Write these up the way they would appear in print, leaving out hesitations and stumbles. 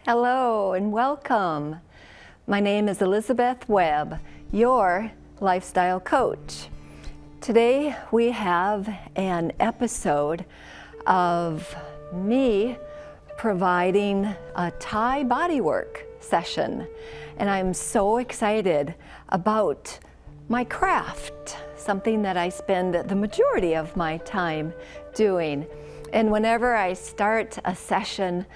Hello and welcome. My name is Elizabeth Webb, your lifestyle coach. Today we have an episode of me providing a Thai bodywork session, and I'm so excited about my craft, something that I spend the majority of my time doing. And whenever I start a session,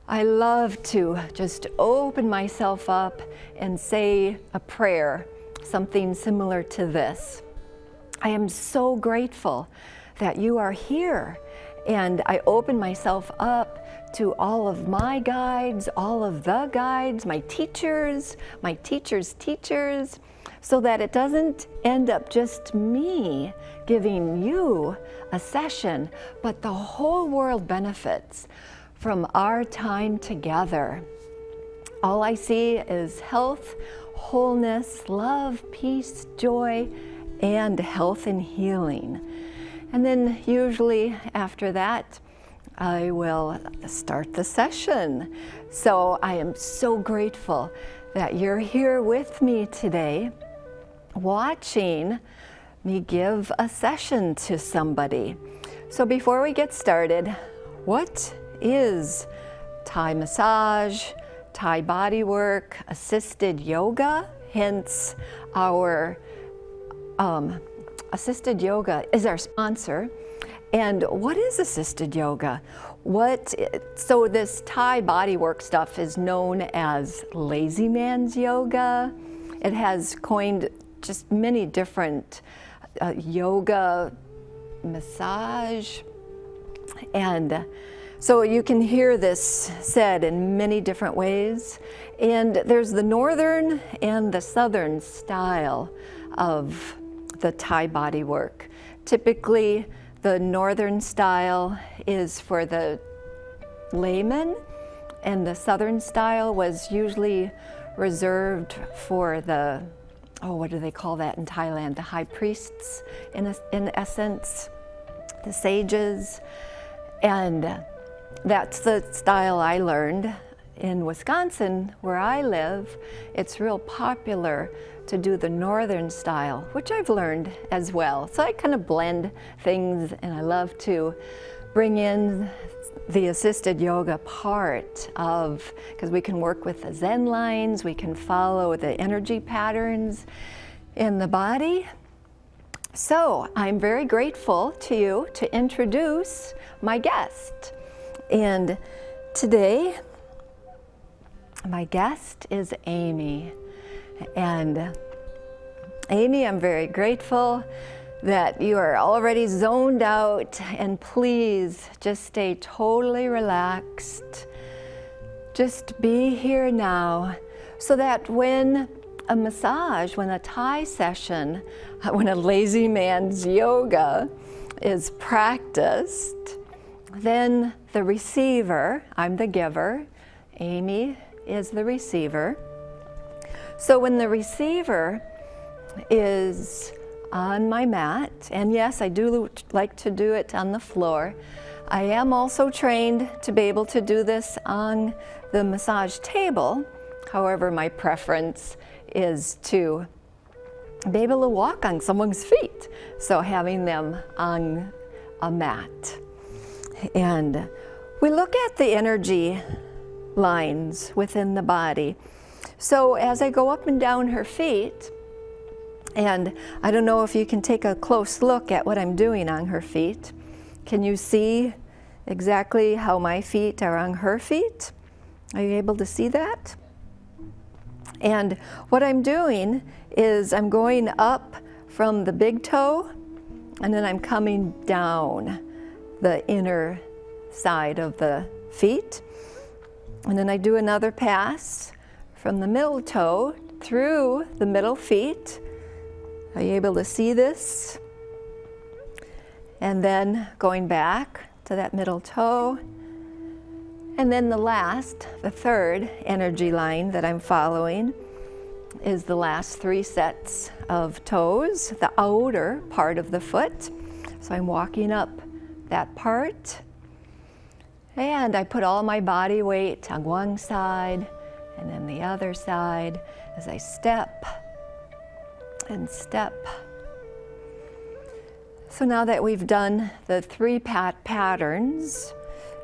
I love to just open myself up and say a prayer, something similar to this. I am so grateful that you are here, and I open myself up to all of my guides, all of the guides, my teachers' teachers, so that it doesn't end up just me giving you a session, but the whole world benefits from our time together. All I see is health, wholeness, love, peace, joy, and health and healing. And then usually after that, I will start the session. So I am so grateful that you're here with me today, watching me give a session to somebody. So before we get started, what is Thai massage, Thai bodywork, assisted yoga? Hence our assisted yoga is our sponsor. And what is assisted yoga? So this Thai bodywork stuff is known as lazy man's yoga. It has coined just many different yoga, massage, and so you can hear this said in many different ways. And there's the northern and the southern style of the Thai bodywork. Typically, the northern style is for the layman, and the southern style was usually reserved for the, what do they call that in Thailand? The high priests, in essence, the sages. And that's the style I learned in Wisconsin, where I live. It's real popular to do the northern style, which I've learned as well. So I kind of blend things, and I love to bring in the assisted yoga part of, because we can work with the Zen lines, we can follow the energy patterns in the body. So I'm very grateful to you to introduce my guest. And today, my guest is Amy. And Amy, I'm very grateful that you are already zoned out, and please just stay totally relaxed. Just be here now, so that when a massage, when a Thai session, when a lazy man's yoga is practiced, then the receiver, I'm the giver, Amy is the receiver. So when the receiver is on my mat, and yes, I do like to do it on the floor, I am also trained to be able to do this on the massage table. However, my preference is to be able to walk on someone's feet, so having them on a mat. And we look at the energy lines within the body. So as I go up and down her feet, and I don't know if you can take a close look at what I'm doing on her feet. Can you see exactly how my feet are on her feet? Are you able to see that? And what I'm doing is I'm going up from the big toe, and then I'm coming down the inner side of the feet. And then I do another pass from the middle toe through the middle feet. Are you able to see this? And then going back to that middle toe. And then the third energy line that I'm following is the last 3 sets of toes, the outer part of the foot. So I'm walking up that part. And I put all my body weight on one side and then the other side as I step and step. So now that we've done the 3 patterns,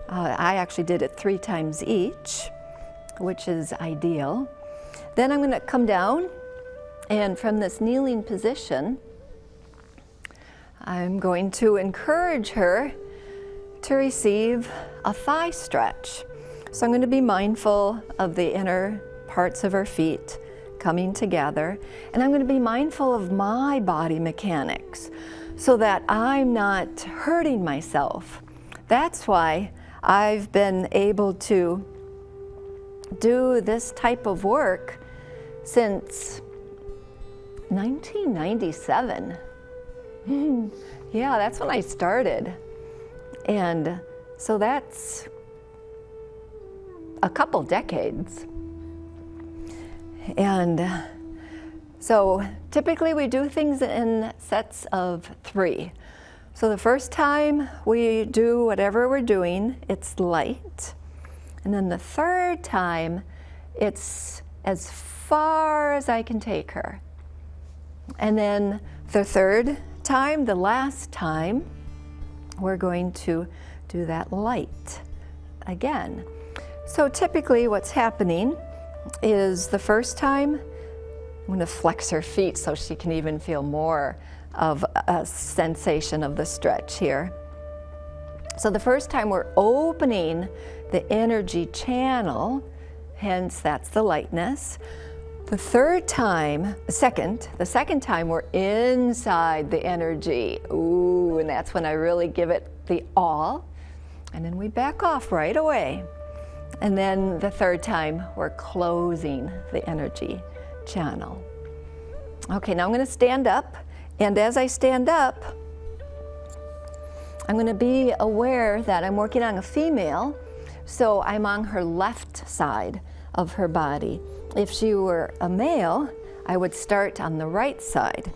I actually did it 3 times each, which is ideal. Then I'm going to come down, and from this kneeling position, I'm going to encourage her to receive a thigh stretch. So I'm going to be mindful of the inner parts of her feet coming together, and I'm going to be mindful of my body mechanics so that I'm not hurting myself. That's why I've been able to do this type of work since 1997. Yeah, that's when I started. And so that's a couple decades. And so typically we do things in sets of 3. So the first time we do whatever we're doing, it's light. And then the third time, it's as far as I can take her. And then the third time, the last time, we're going to do that light again. So typically what's happening is the first time, I'm going to flex her feet so she can even feel more of a sensation of the stretch here. So the first time we're opening the energy channel, hence that's the lightness. The second time we're inside the energy. Ooh, and that's when I really give it the all. And then we back off right away. And then the third time we're closing the energy channel. Okay, now I'm going to stand up. And as I stand up, I'm going to be aware that I'm working on a female, so I'm on her left side of her body. If she were a male, I would start on the right side,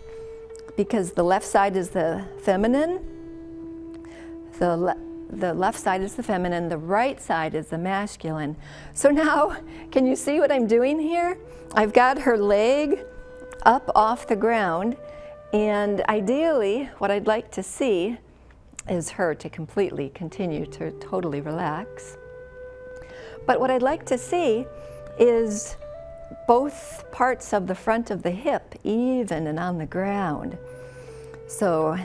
because the left side is the feminine, the left side is the feminine, the right side is the masculine. So now, can you see what I'm doing here? I've got her leg up off the ground, and ideally, what I'd like to see is her to completely continue to totally relax. But what I'd like to see is both parts of the front of the hip even and on the ground. So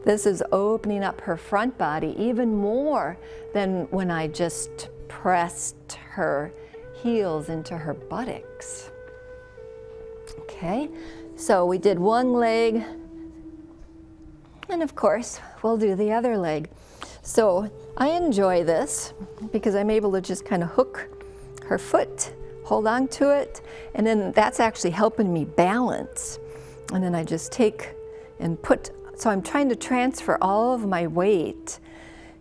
this is opening up her front body even more than when I just pressed her heels into her buttocks. Okay, so we did one leg, and of course we'll do the other leg. So I enjoy this because I'm able to just kind of hook her foot, hold on to it, and then that's actually helping me balance. And then I just take and put, so I'm trying to transfer all of my weight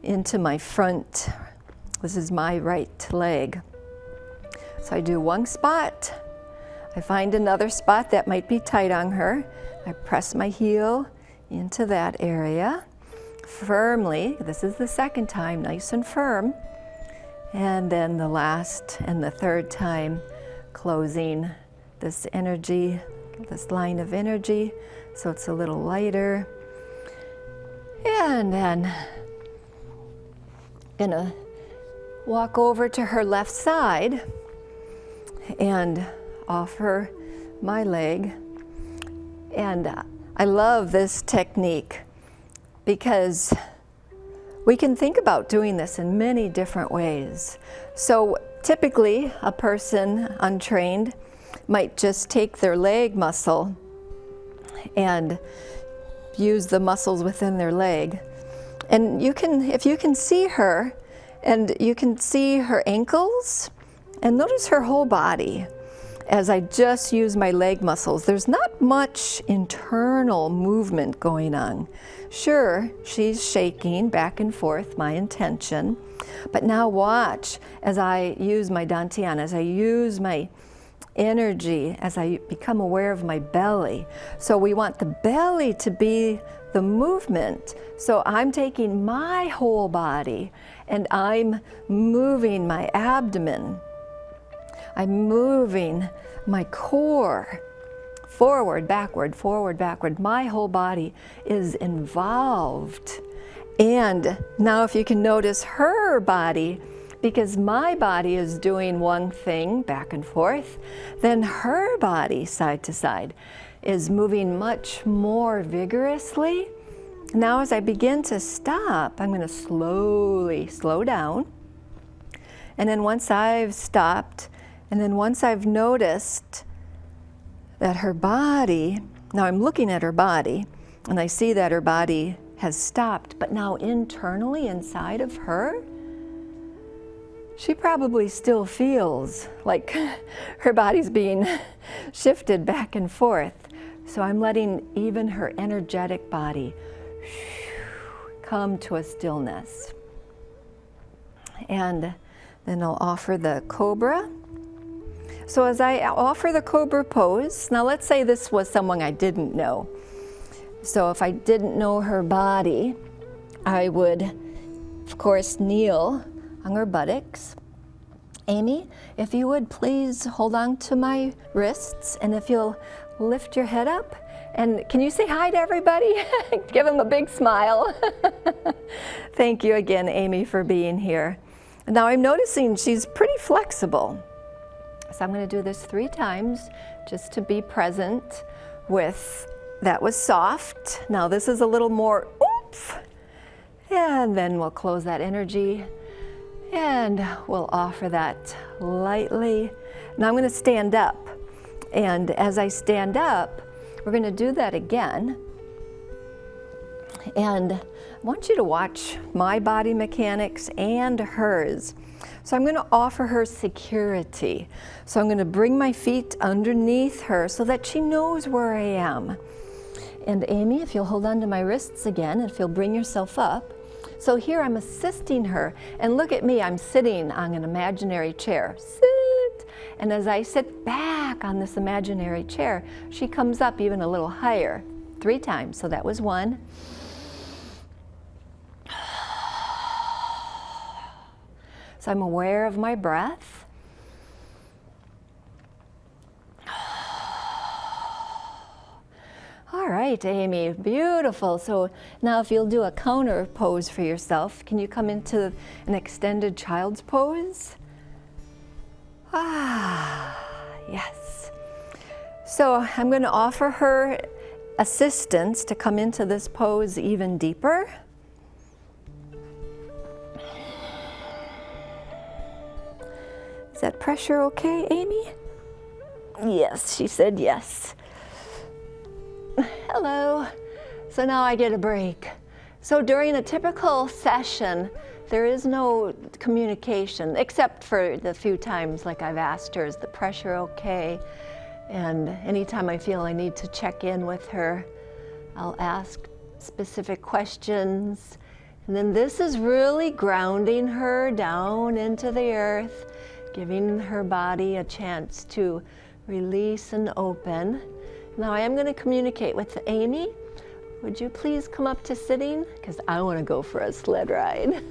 into my front. This is my right leg. So I do one spot, I find another spot that might be tight on her, I press my heel into that area firmly. This is the second time, nice and firm. And then the last and the third time, closing this energy, this line of energy, so it's a little lighter. And then gonna walk over to her left side and offer my leg. And I love this technique because we can think about doing this in many different ways. So typically, a person untrained might just take their leg muscle and use the muscles within their leg. And you can, if you can see her, and you can see her ankles, and notice her whole body as I just use my leg muscles. There's not much internal movement going on. Sure, she's shaking back and forth, my intention, but now watch as I use my dantian, as I use my energy, as I become aware of my belly. So we want the belly to be the movement. So I'm taking my whole body and I'm moving my abdomen. I'm moving my core. Forward, backward, forward, backward. My whole body is involved. And now if you can notice her body, because my body is doing one thing back and forth, then her body side to side is moving much more vigorously. Now as I begin to stop, I'm going to slowly slow down. And then once I've stopped, and then once I've noticed that her body, now I'm looking at her body, and I see that her body has stopped, but now internally inside of her, she probably still feels like her body's being shifted back and forth. So I'm letting even her energetic body come to a stillness. And then I'll offer the Cobra. So as I offer the Cobra Pose, now let's say this was someone I didn't know. So if I didn't know her body, I would, of course, kneel on her buttocks. Amy, if you would please hold on to my wrists, and if you'll lift your head up, and can you say hi to everybody? Give them a big smile. Thank you again, Amy, for being here. Now I'm noticing she's pretty flexible. So I'm going to do this 3 times just to be present with, that was soft. Now this is a little more oomph. And then we'll close that energy and we'll offer that lightly. Now I'm going to stand up. And as I stand up, we're going to do that again. And I want you to watch my body mechanics and hers. So I'm going to offer her security. So I'm going to bring my feet underneath her so that she knows where I am. And Amy, if you'll hold on to my wrists again, and if you'll bring yourself up. So here I'm assisting her. And look at me, I'm sitting on an imaginary chair. Sit. And as I sit back on this imaginary chair, she comes up even a little higher. 3 times. So that was 1. So I'm aware of my breath. All right, Amy, beautiful. So now if you'll do a counter pose for yourself, can you come into an extended child's pose? Yes. So I'm going to offer her assistance to come into this pose even deeper. Is that pressure okay, Amy? Yes, she said yes. Hello. So now I get a break. So during a typical session, there is no communication, except for the few times like I've asked her, is the pressure okay? And anytime I feel I need to check in with her, I'll ask specific questions. And then this is really grounding her down into the earth, giving her body a chance to release and open. Now I am going to communicate with Amy. Would you please come up to sitting? Because I want to go for a sled ride.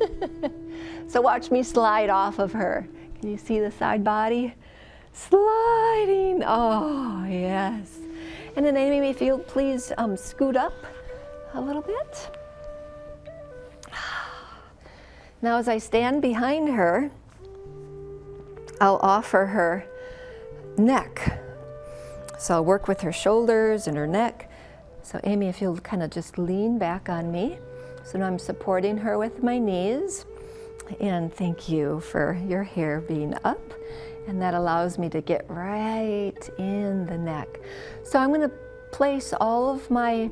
So watch me slide off of her. Can you see the side body? Sliding. Oh, yes. And then Amy, if you'll please scoot up a little bit. Now as I stand behind her, I'll offer her neck. So I'll work with her shoulders and her neck. So Amy, if you'll kind of just lean back on me. So now I'm supporting her with my knees. And thank you for your hair being up. And that allows me to get right in the neck. So I'm going to place all of my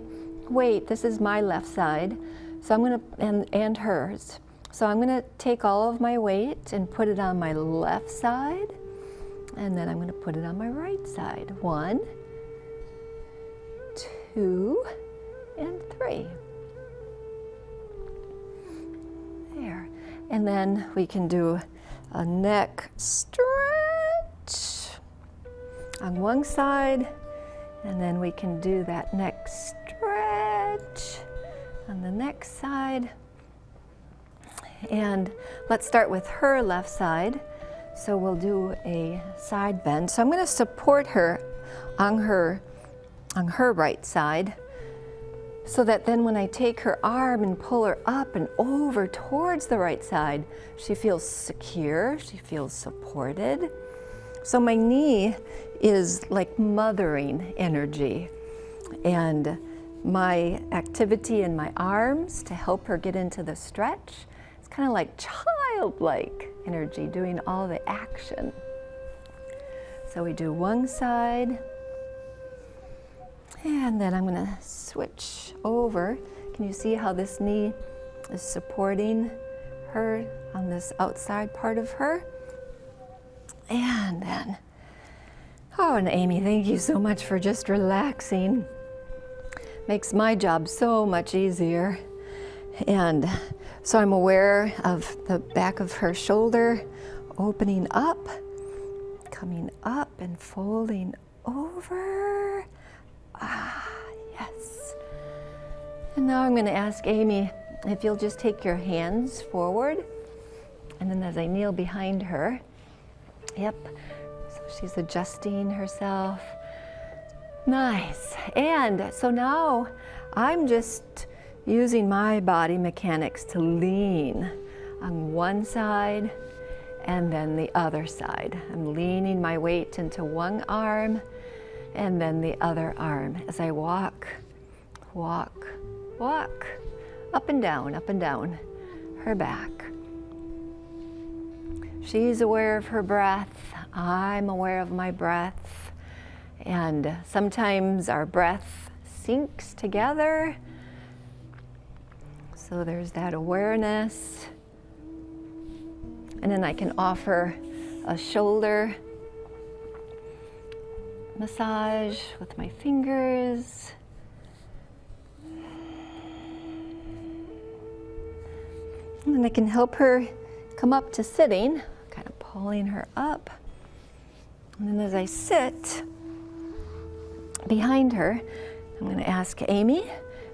weight. This is my left side. So I'm going to, and hers. So I'm going to take all of my weight and put it on my left side. And then I'm going to put it on my right side. 1, 2, and 3. There. And then we can do a neck stretch on one side. And then we can do that neck stretch the next side. And let's start with her left side. So we'll do a side bend. So I'm going to support her on her right side, so that then when I take her arm and pull her up and over towards the right side, she feels secure, she feels supported. So my knee is like mothering energy, and my activity in my arms to help her get into the stretch, it's kind of like childlike energy doing all the action. So we do one side, and then I'm going to switch over. Can you see how this knee is supporting her on this outside part of her? And then, oh, and Amy, thank you so much for just relaxing. Makes my job so much easier. And so I'm aware of the back of her shoulder opening up, coming up and folding over. Ah, yes. And now I'm going to ask Amy if you'll just take your hands forward, and then as I kneel behind her, yep, so she's adjusting herself. Nice. And so now I'm just using my body mechanics to lean on one side and then the other side. I'm leaning my weight into one arm and then the other arm as I walk, walk, walk, up and down her back. She's aware of her breath, I'm aware of my breath, and sometimes our breath syncs together. So there's that awareness. And then I can offer a shoulder massage with my fingers. And I can help her come up to sitting, kind of pulling her up. And then as I sit behind her, I'm going to ask Amy,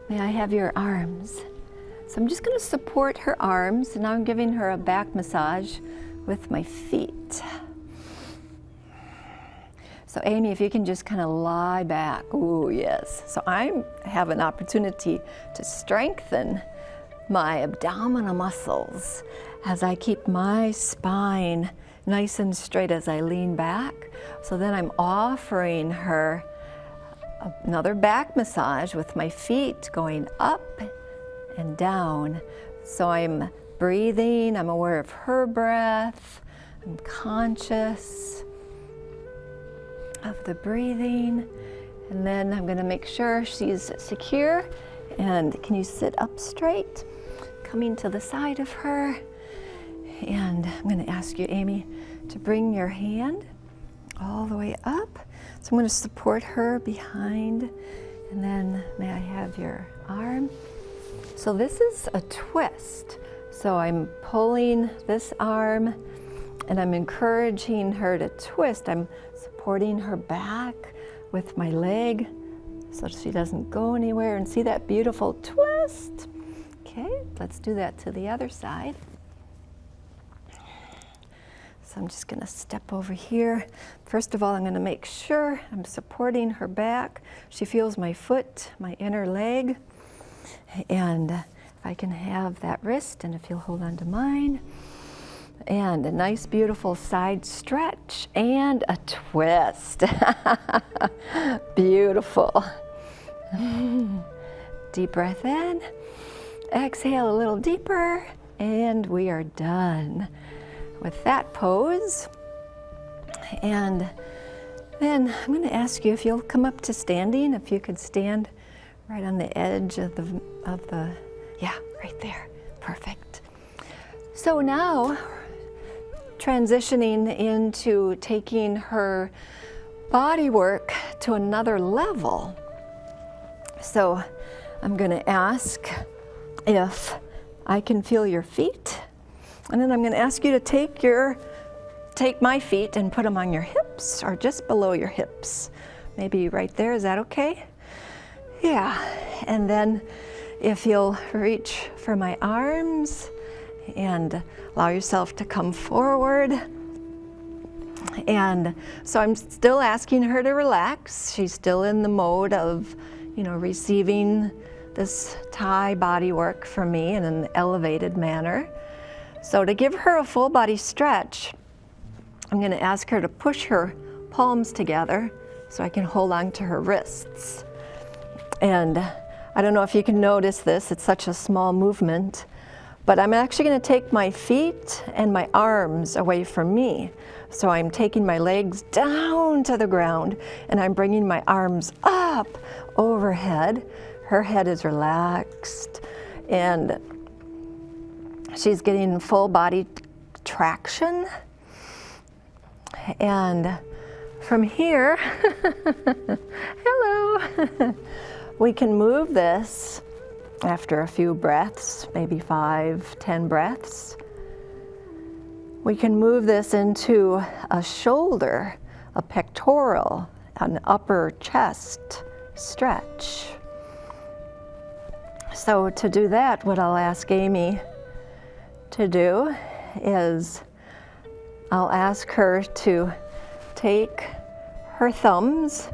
may I have your arms? So I'm just going to support her arms, and now I'm giving her a back massage with my feet. So Amy, if you can just kind of lie back. Ooh, yes. So I have an opportunity to strengthen my abdominal muscles as I keep my spine nice and straight as I lean back. So then I'm offering her another back massage with my feet going up and down. So I'm breathing, I'm aware of her breath, I'm conscious of the breathing, and then I'm going to make sure she's secure. And can you sit up straight, coming to the side of her? And I'm going to ask you, Amy, to bring your hand all the way up. So I'm going to support her behind, and then may I have your arm? So this is a twist. So I'm pulling this arm and I'm encouraging her to twist. I'm supporting her back with my leg so she doesn't go anywhere. And see that beautiful twist? Okay, let's do that to the other side. So I'm just going to step over here. First of all, I'm going to make sure I'm supporting her back. She feels my foot, my inner leg. And if I can have that wrist, and if you'll hold on to mine. And a nice, beautiful side stretch and a twist. Beautiful. Deep breath in. Exhale a little deeper, and we are done with that pose. And then I'm going to ask you if you'll come up to standing, if you could stand right on the edge of the, yeah, right there. Perfect. So now, transitioning into taking her body work to another level. So I'm going to ask if I can feel your feet. And then I'm going to ask you to take my feet and put them on your hips or just below your hips. Maybe right there, is that okay? Yeah. And then if you'll reach for my arms and allow yourself to come forward. And so I'm still asking her to relax. She's still in the mode of, receiving this Thai body work from me in an elevated manner. So to give her a full body stretch, I'm going to ask her to push her palms together so I can hold on to her wrists. And I don't know if you can notice this, it's such a small movement, but I'm actually going to take my feet and my arms away from me. So I'm taking my legs down to the ground and I'm bringing my arms up overhead. Her head is relaxed and she's getting full body traction. And from here, hello, we can move this after a few breaths, maybe 5-10 breaths. We can move this into a shoulder, a pectoral, an upper chest stretch. So to do that, what I'll ask Amy to do is I'll ask her to take her thumbs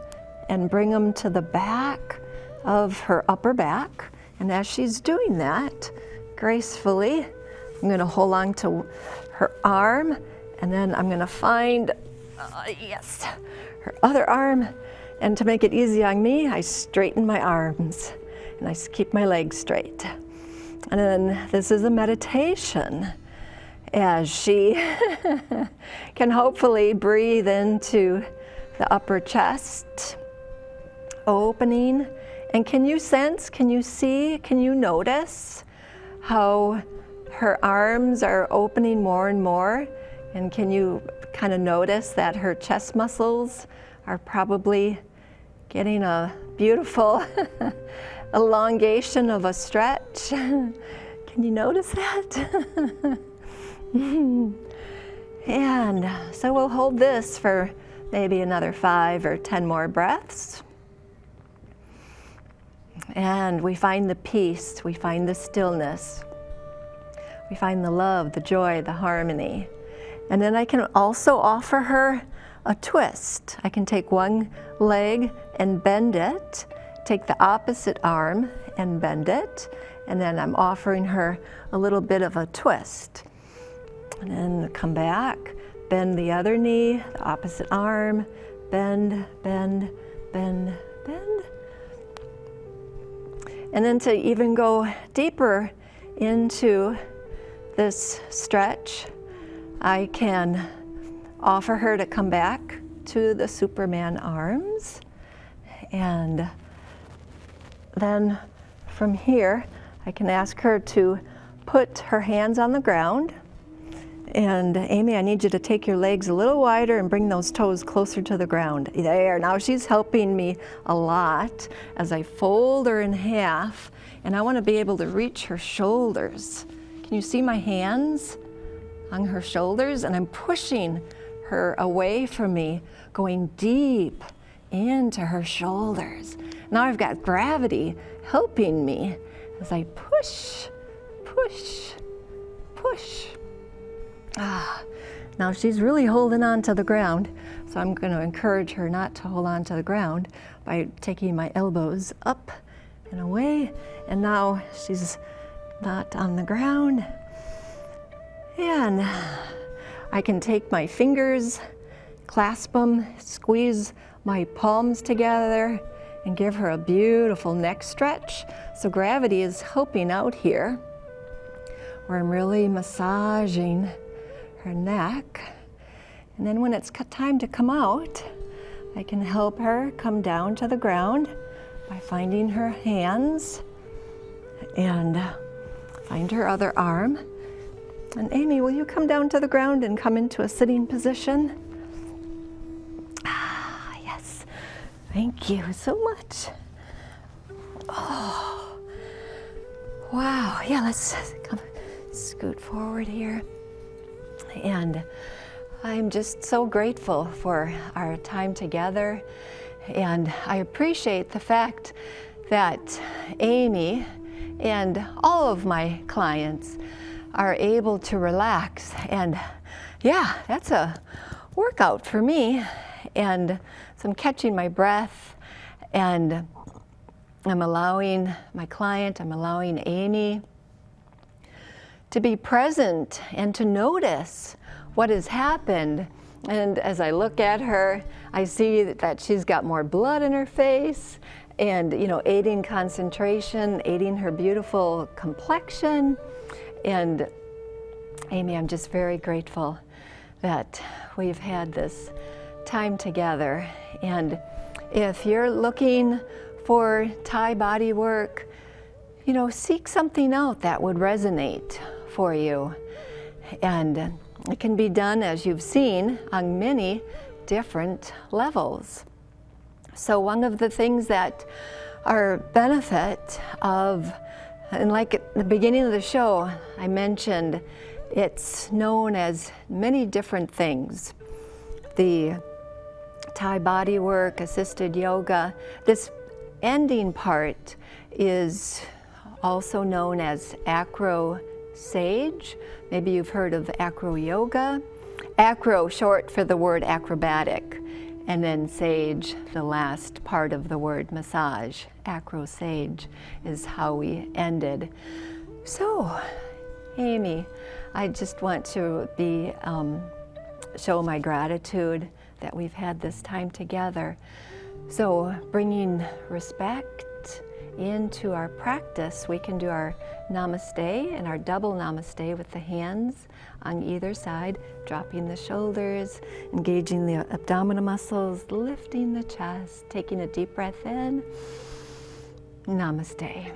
and bring them to the back of her upper back. And as she's doing that, gracefully, I'm going to hold on to her arm, and then I'm going to find, her other arm. And to make it easy on me, I straighten my arms and I keep my legs straight. And then this is a meditation as she can hopefully breathe into the upper chest, opening. And can you sense, can you see, can you notice how her arms are opening more and more? And can you kind of notice that her chest muscles are probably getting a beautiful elongation of a stretch? Can you notice that? And so we'll hold this for maybe another 5 or 10 more breaths. And we find the peace, we find the stillness, we find the love, the joy, the harmony. And then I can also offer her a twist. I can take one leg and bend it, take the opposite arm and bend it, and then I'm offering her a little bit of a twist. And then come back, bend the other knee, the opposite arm, bend, bend, bend, bend. And then to even go deeper into this stretch, I can offer her to come back to the Superman arms. And then from here, I can ask her to put her hands on the ground. And Amy, I need you to take your legs a little wider and bring those toes closer to the ground. There, now she's helping me a lot as I fold her in half, and I want to be able to reach her shoulders. Can you see my hands on her shoulders? And I'm pushing her away from me, going deep into her shoulders. Now I've got gravity helping me as I push, push, push. Now she's really holding on to the ground, so I'm going to encourage her not to hold on to the ground by taking my elbows up and away. And now she's not on the ground. And I can take my fingers, clasp them, squeeze my palms together, and give her a beautiful neck stretch. So gravity is helping out here, where I'm really massaging her neck. And then when it's time to come out, I can help her come down to the ground by finding her hands and find her other arm. And Amy, will you come down to the ground and come into a sitting position? Yes. Thank you so much. Oh, wow. Yeah, let's come scoot forward here. And I'm just so grateful for our time together. And I appreciate the fact that Amy And all of my clients are able to relax. And yeah, that's a workout for me. And so I'm catching my breath, and I'm allowing my client, I'm allowing Amy to be present and to notice what has happened. And as I look at her, I see that she's got more blood in her face and, aiding concentration, aiding her beautiful complexion. And Amy, I'm just very grateful that we've had this time together. And if you're looking for Thai body work, seek something out that would resonate for you. And it can be done, as you've seen, on many different levels. So one of the things that are benefit of, and like at the beginning of the show, I mentioned it's known as many different things. The Thai body work, assisted yoga, this ending part is also known as acro sage. Maybe you've heard of acro yoga. Acro, short for the word acrobatic, and then sage, the last part of the word massage. Acro sage is how we ended. So, Amy, I just want to show my gratitude that we've had this time together. So, bringing respect into our practice, we can do our namaste and our double namaste with the hands on either side, dropping the shoulders, engaging the abdominal muscles, lifting the chest, taking a deep breath in. Namaste.